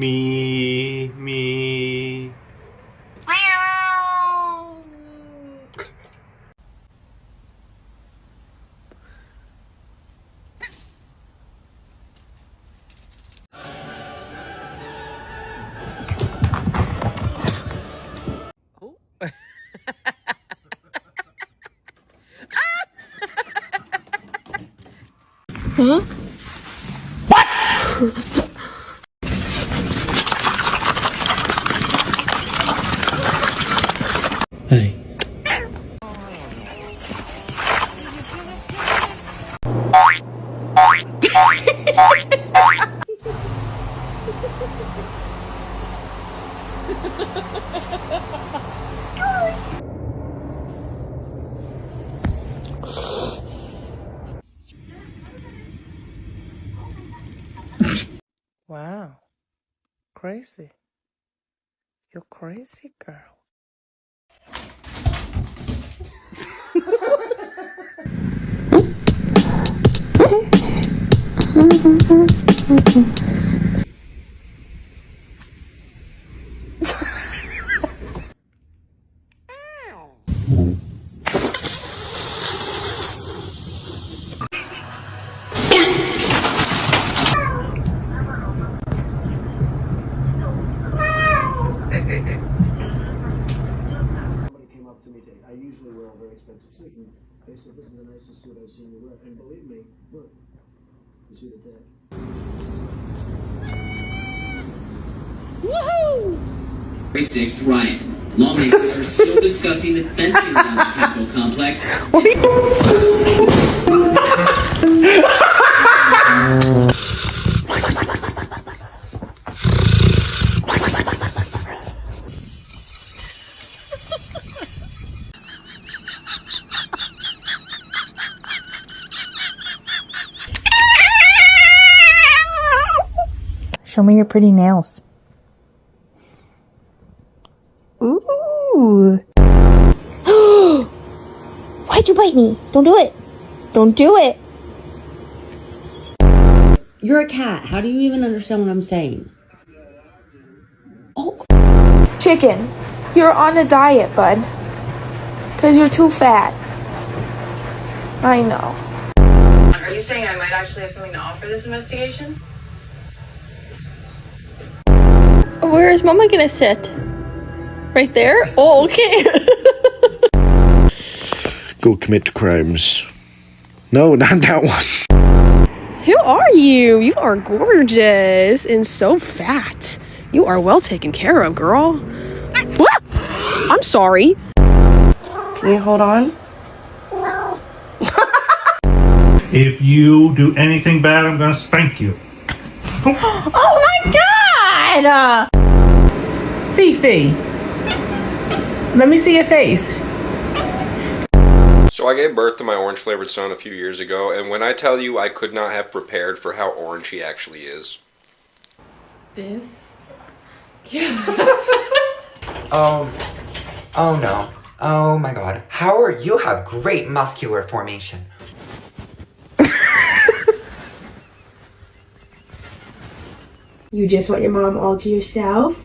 Me. Huh? Hey. Wow. Crazy. You're crazy, girl. Somebody came up to me today. I usually wear a very expensive suit, and they said, "This is the nicest suit I've seen you wear." And believe me, look, you see the tag. Woohoo! 36th Riot. Lawmakers are still discussing the fencing around the Capitol complex. Show me your pretty nails. Ooh. Why'd you bite me? Don't do it. Don't do it. You're a cat. How do you even understand what I'm saying? Oh. Chicken, you're on a diet, bud. Because you're too fat. I know. Are you saying I might actually have something to offer this investigation? Where is Mama gonna sit? Right there? Oh, okay. Go commit crimes. No, not that one. Who are you? You are gorgeous and so fat. You are well taken care of, girl. I'm sorry. Can you hold on? If you do anything bad, I'm gonna spank you. Oh my God! Fifi, let me see your face. So I gave birth to my orange-flavored son a few years ago, and when I tell you I could not have prepared for how orange he actually is. This? Oh no. Oh my god. Howard, you have great muscular formation. You just want your mom all to yourself?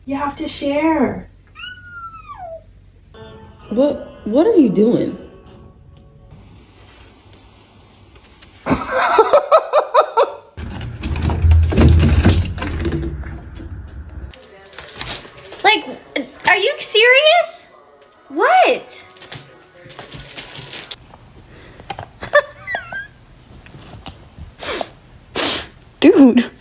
You have to share. What are you doing? Like, are you serious? What? Dude.